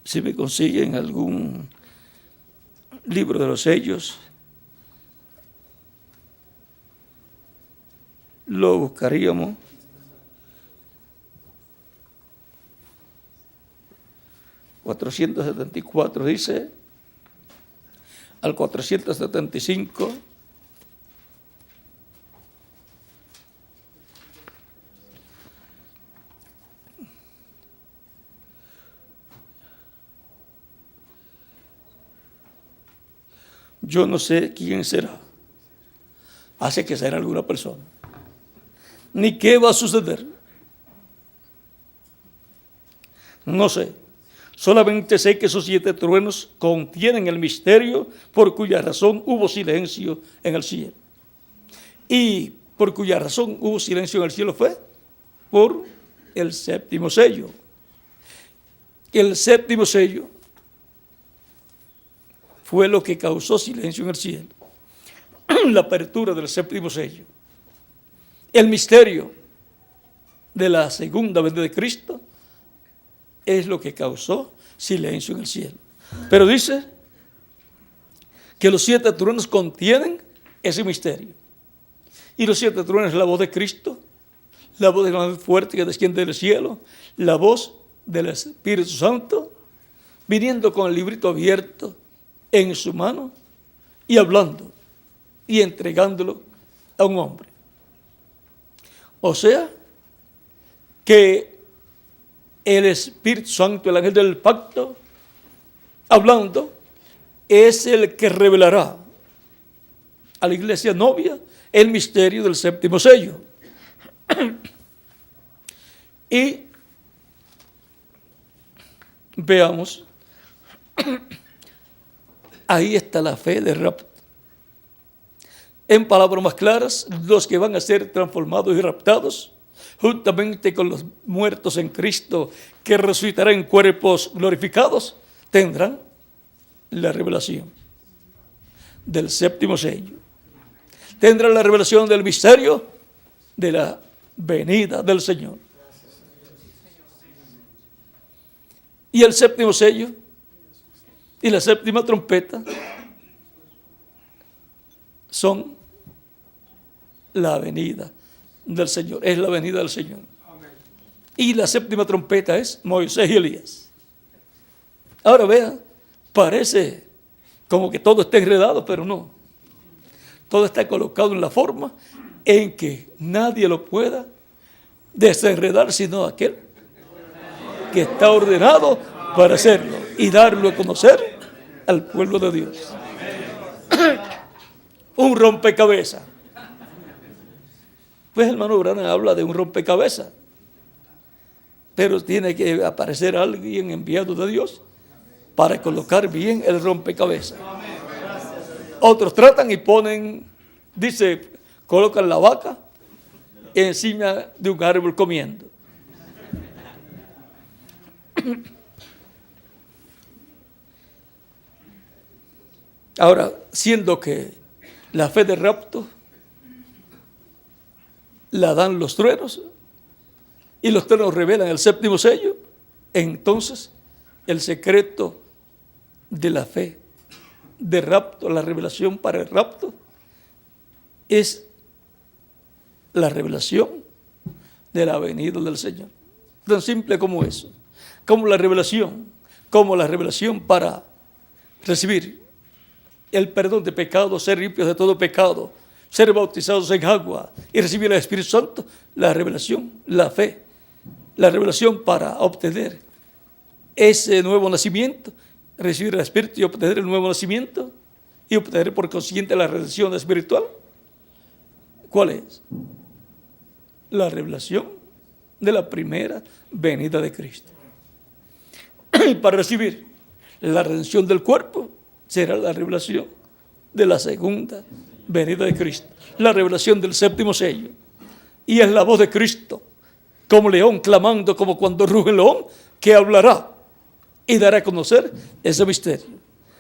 Si me consiguen algún libro de los sellos, lo buscaríamos. $474 dice, al 475. Yo no sé quién será. Hace que será alguna persona. Ni qué va a suceder. No sé. Solamente sé que esos 7 truenos contienen el misterio por cuya razón hubo silencio en el cielo. Y por cuya razón hubo silencio en el cielo fue por el 7º sello. El 7º sello fue lo que causó silencio en el cielo. La apertura del 7º sello. El misterio de la segunda venida de Cristo es lo que causó silencio en el cielo. Pero dice que los 7 truenos contienen ese misterio. Y los 7 truenos es la voz de Cristo, la voz de la más fuerte que desciende del cielo, la voz del Espíritu Santo, viniendo con el librito abierto en su mano y hablando y entregándolo a un hombre. O sea, que el Espíritu Santo, el ángel del pacto, hablando, es el que revelará a la iglesia novia el misterio del 7º sello. Y veamos, ahí está la fe de rapto. En palabras más claras, los que van a ser transformados y raptados, juntamente con los muertos en Cristo, que resucitarán en cuerpos glorificados, tendrán la revelación del 7º sello. Tendrán la revelación del misterio de la venida del Señor. Y el 7º sello y la 7ª trompeta son la venida del Señor. Es la venida del Señor. Y la 7ª trompeta es Moisés y Elías. Ahora vean, parece como que todo está enredado, pero no. Todo está colocado en la forma en que nadie lo pueda desenredar sino aquel que está ordenado para hacerlo y darlo a conocer al pueblo de Dios. Un rompecabezas. Pues el hermano Branham habla de un rompecabezas, pero tiene que aparecer alguien enviado de Dios para colocar bien el rompecabezas. Otros tratan y ponen, dice, colocan la vaca encima de un árbol comiendo. Ahora, siendo que la fe de rapto la dan los truenos y los truenos revelan el 7º sello, entonces el secreto de la fe de rapto, la revelación para el rapto, es la revelación de la venida del Señor. Tan simple como eso. Como la revelación para recibir el perdón de pecados, ser limpios de todo pecado, ser bautizados en agua y recibir el Espíritu Santo, la revelación, la fe la revelación para obtener ese nuevo nacimiento, recibir el Espíritu y obtener el nuevo nacimiento y obtener por consiguiente la redención espiritual. ¿Cuál es? La revelación de la primera venida de Cristo. Y para recibir la redención del cuerpo será la revelación de la segunda venida de Cristo, la revelación del séptimo sello. Y es la voz de Cristo como león clamando, como cuando ruge el león, que hablará y dará a conocer ese misterio.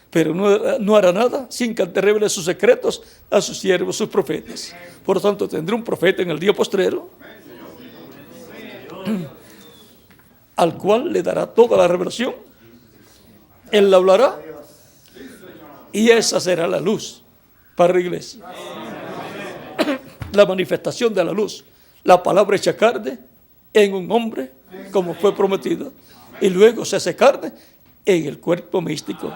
Pero no hará nada sin que antes revele sus secretos a sus siervos, sus profetas. Por lo tanto, tendrá un profeta en el día postrero, al cual le dará toda la revelación. Él la hablará y esa será la luz para la iglesia. La manifestación de la luz, la palabra hecha carne en un hombre, como fue prometido, y luego se hace carne en el cuerpo místico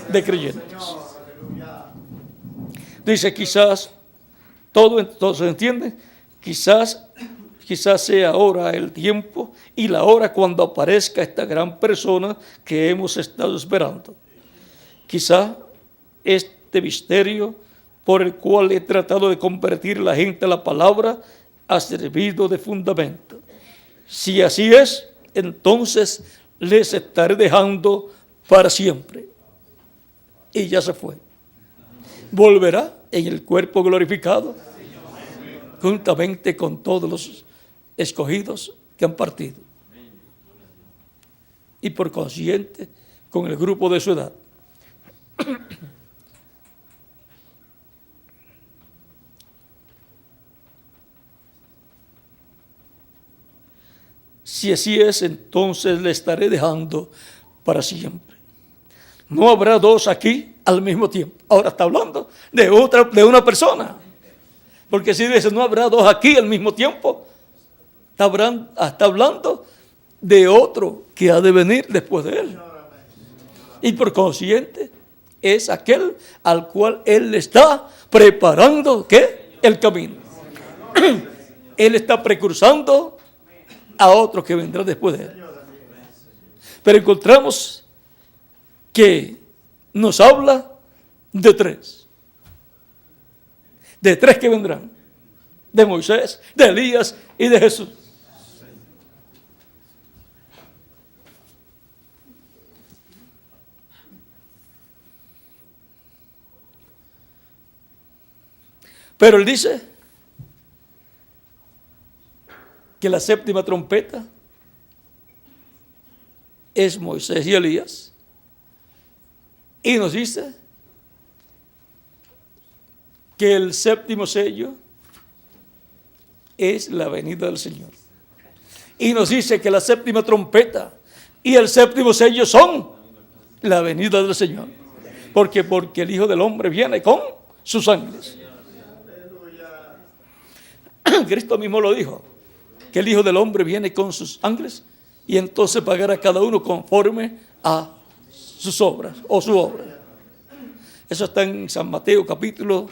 de creyentes. Dice, quizás, todo se entiende, quizás sea ahora el tiempo y la hora cuando aparezca esta gran persona que hemos estado esperando. Quizá este misterio por el cual he tratado de convertir la gente a la palabra ha servido de fundamento. Si así es, entonces les estaré dejando para siempre. Y ya se fue. Volverá en el cuerpo glorificado, juntamente con todos los escogidos que han partido. Y por consiguiente, con el grupo de su edad. Si así es, entonces le estaré dejando para siempre. No habrá dos aquí al mismo tiempo. Ahora está hablando de una persona. Porque si dice no habrá dos aquí al mismo tiempo, está hablando de otro que ha de venir después de él. Y por consiguiente, es aquel al cual él está preparando, ¿qué? El camino. Él está precursando a otro que vendrá después de él. Pero encontramos que nos habla de tres. De tres que vendrán. De Moisés, de Elías y de Jesús. Pero él dice que la séptima trompeta es Moisés y Elías. Y nos dice que el séptimo sello es la venida del Señor. Y nos dice que la séptima trompeta y el séptimo sello son la venida del Señor. Porque el Hijo del Hombre viene con sus ángeles. Cristo mismo lo dijo, que el Hijo del Hombre viene con sus ángeles y entonces pagará a cada uno conforme a sus obras o su obra. Eso está en San Mateo capítulo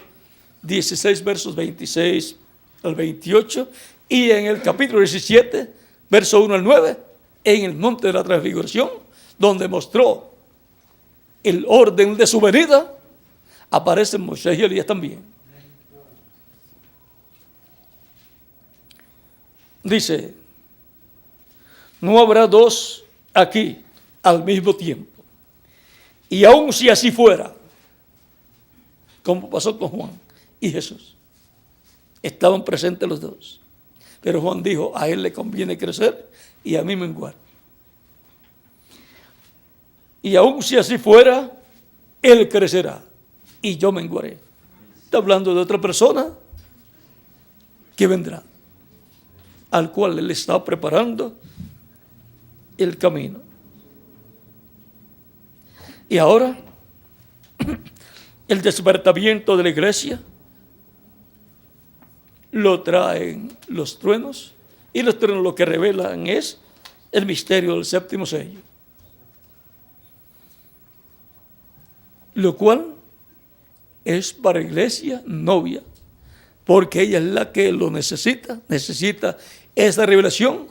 16 versos 26 al 28 y en el capítulo 17 verso 1 al 9 en el monte de la transfiguración, donde mostró el orden de su venida, aparecen Moisés y Elías también. Dice, no habrá dos aquí al mismo tiempo. Y aun si así fuera, como pasó con Juan y Jesús, estaban presentes los dos. Pero Juan dijo, a él le conviene crecer y a mí menguar. Y aun si así fuera, él crecerá y yo menguaré. Está hablando de otra persona que vendrá, al cual él está preparando el camino. Y ahora, el despertamiento de la iglesia lo traen los truenos, y los truenos lo que revelan es el misterio del séptimo sello. Lo cual es para la iglesia novia, porque ella es la que lo necesita esa revelación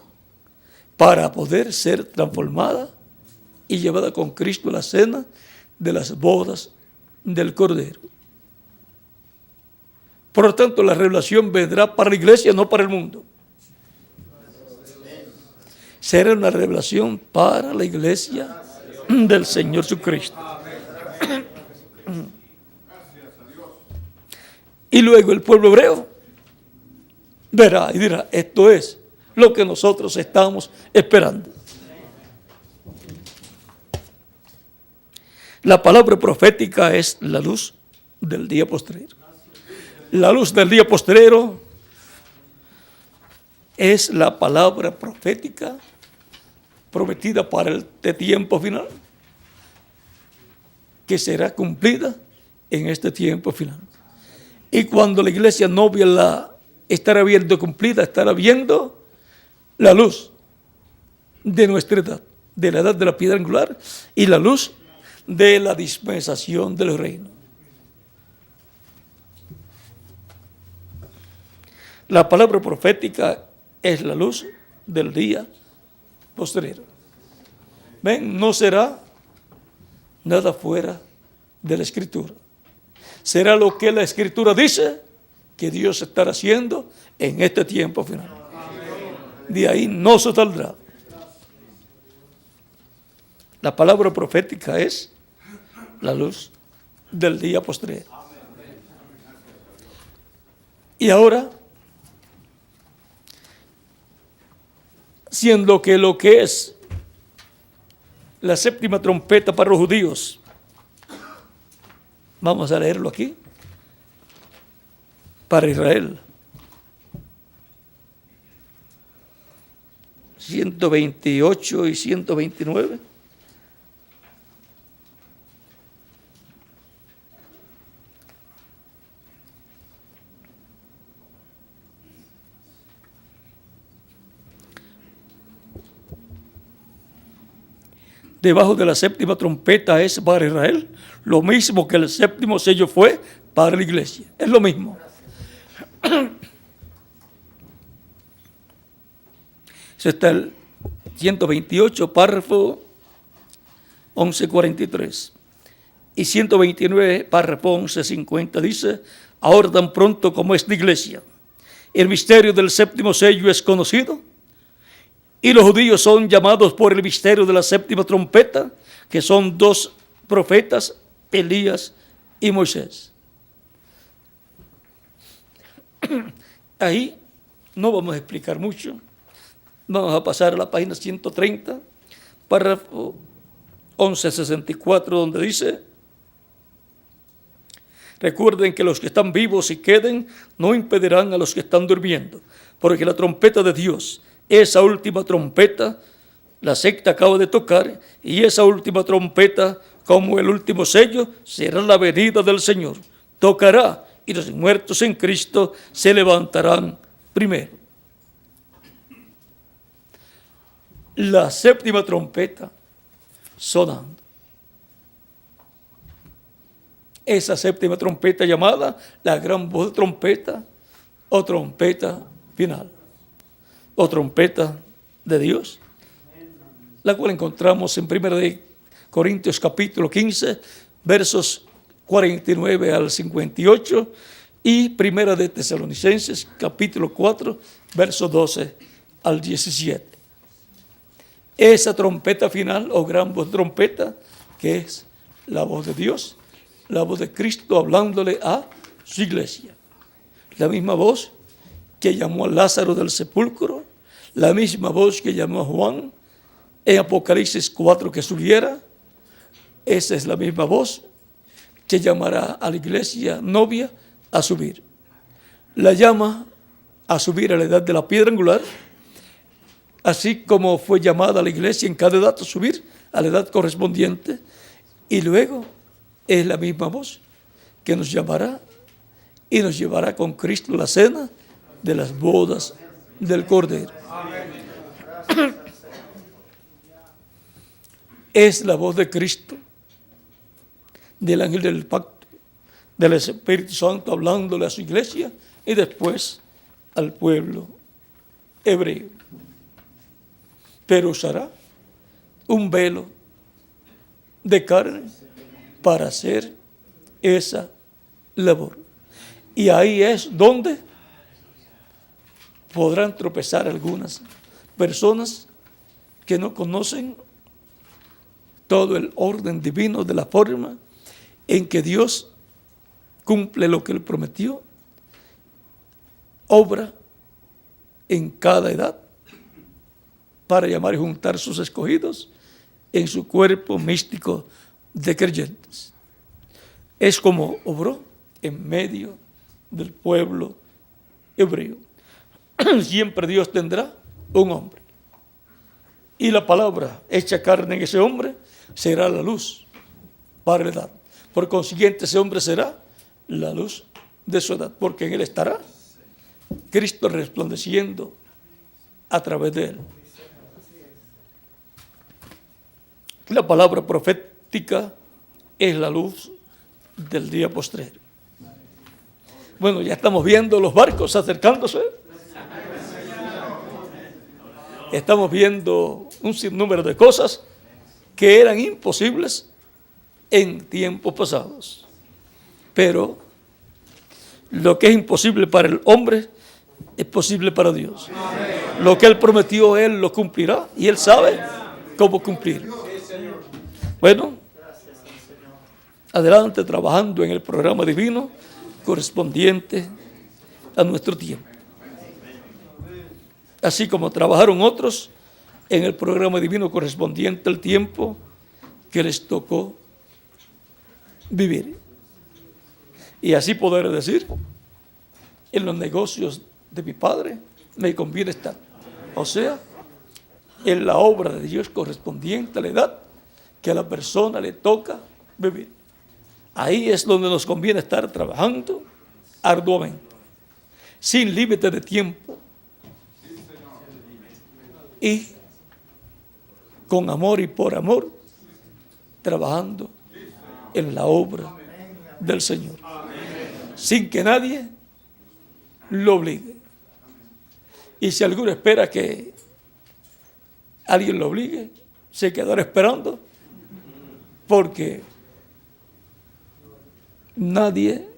para poder ser transformada y llevada con Cristo a la cena de las bodas del Cordero. Por lo tanto, la revelación vendrá para la iglesia, no para el mundo. Será una revelación para la iglesia del Señor Jesucristo. Y luego el pueblo hebreo verá y dirá, esto es lo que nosotros estamos esperando. La palabra profética es la luz del día postrero. La luz del día postrero es la palabra profética prometida para este tiempo final, que será cumplida en este tiempo final. Y cuando la iglesia novia la estará viendo cumplida, estará viendo la luz de nuestra edad, de la edad de la piedra angular y la luz de la dispensación del reino. La palabra profética es la luz del día postrero. Ven, no será nada fuera de la Escritura. Será lo que la Escritura dice que Dios estará haciendo en este tiempo final. De ahí no se saldrá. La palabra profética es la luz del día postrero. Y ahora, siendo que lo que es la séptima trompeta para los judíos, vamos a leerlo aquí, para Israel, 128 y 129. Debajo de la séptima trompeta es para Israel, lo mismo que el séptimo sello fue para la iglesia. Es lo mismo. Eso está el 128, párrafo 1143. Y 129, párrafo 1150, dice, ahora tan pronto como es la iglesia, el misterio del séptimo sello es conocido, y los judíos son llamados por el misterio de la séptima trompeta, que son dos profetas, Elías y Moisés. Ahí no vamos a explicar mucho. Vamos a pasar a la página 130, párrafo 1164, donde dice, recuerden que los que están vivos y queden no impedirán a los que están durmiendo, porque la trompeta de Dios, esa última trompeta, la sexta acaba de tocar, y esa última trompeta, como el último sello, será la venida del Señor. Tocará y los muertos en Cristo se levantarán primero. La séptima trompeta sonando. Esa séptima trompeta llamada la gran voz de trompeta o trompeta final o trompeta de Dios, la cual encontramos en 1 Corintios capítulo 15, versos 49 al 58 y 1 de Tesalonicenses capítulo 4, versos 12 al 17. Esa trompeta final o gran voz de trompeta, que es la voz de Dios, la voz de Cristo hablándole a su iglesia. La misma voz que llamó a Lázaro del sepulcro, la misma voz que llamó a Juan en Apocalipsis 4 que subiera, esa es la misma voz que llamará a la iglesia novia a subir. La llama a subir a la edad de la piedra angular, así como fue llamada a la iglesia en cada edad a subir a la edad correspondiente, y luego es la misma voz que nos llamará y nos llevará con Cristo a la cena de las bodas del Cordero. Es la voz de Cristo, del ángel del pacto, del Espíritu Santo hablándole a su iglesia y después al pueblo hebreo. pero usará un velo de carne para hacer esa labor. Y ahí es donde podrán tropezar algunas personas que no conocen todo el orden divino de la forma en que Dios cumple lo que Él prometió, obra en cada edad para llamar y juntar sus escogidos en su cuerpo místico de creyentes. Es como obró en medio del pueblo hebreo. Siempre Dios tendrá un hombre. Y la palabra hecha carne en ese hombre será la luz para la edad. Por consiguiente, ese hombre será la luz de su edad, porque en él estará Cristo resplandeciendo a través de él. La palabra profética es la luz del día postrero. Bueno, ya estamos viendo los barcos acercándose. Estamos viendo un sinnúmero de cosas que eran imposibles en tiempos pasados. Pero lo que es imposible para el hombre es posible para Dios. Lo que Él prometió, Él lo cumplirá y Él sabe cómo cumplir. Bueno, adelante trabajando en el programa divino correspondiente a nuestro tiempo. Así como trabajaron otros en el programa divino correspondiente al tiempo que les tocó vivir. Y así poder decir, en los negocios de mi Padre me conviene estar. O sea, en la obra de Dios correspondiente a la edad que a la persona le toca vivir. Ahí es donde nos conviene estar trabajando arduamente, sin límite de tiempo y con amor y por amor, trabajando en la obra del Señor, sin que nadie lo obligue. Y si alguno espera que alguien lo obligue, se quedará esperando, porque nadie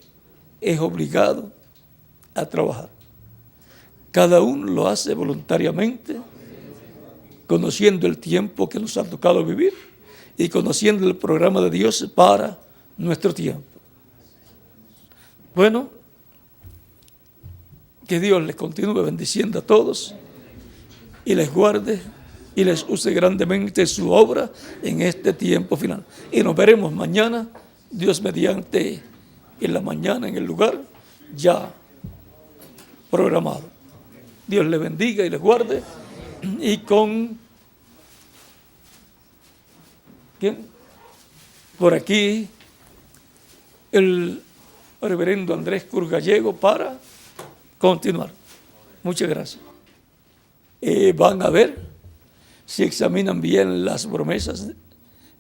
es obligado a trabajar. Cada uno lo hace voluntariamente, conociendo el tiempo que nos ha tocado vivir y conociendo el programa de Dios para nuestro tiempo. Bueno, que Dios les continúe bendiciendo a todos y les guarde y les use grandemente su obra en este tiempo final. Y nos veremos mañana, Dios mediante, en la mañana en el lugar ya programado. Dios les bendiga y les guarde. Y con ¿quién? Por aquí el reverendo Andrés Cruz Gallego para continuar. Muchas gracias. Van a ver, si examinan bien las promesas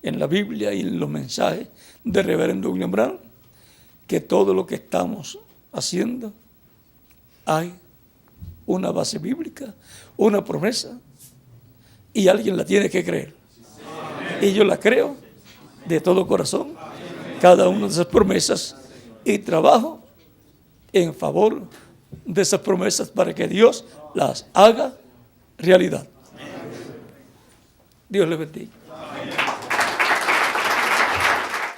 en la Biblia y en los mensajes del reverendo William Branham, que todo lo que estamos haciendo hay una base bíblica, una promesa, y alguien la tiene que creer. Y yo la creo de todo corazón, cada una de esas promesas, y trabajo en favor de esas promesas para que Dios las haga realidad. Dios les bendiga.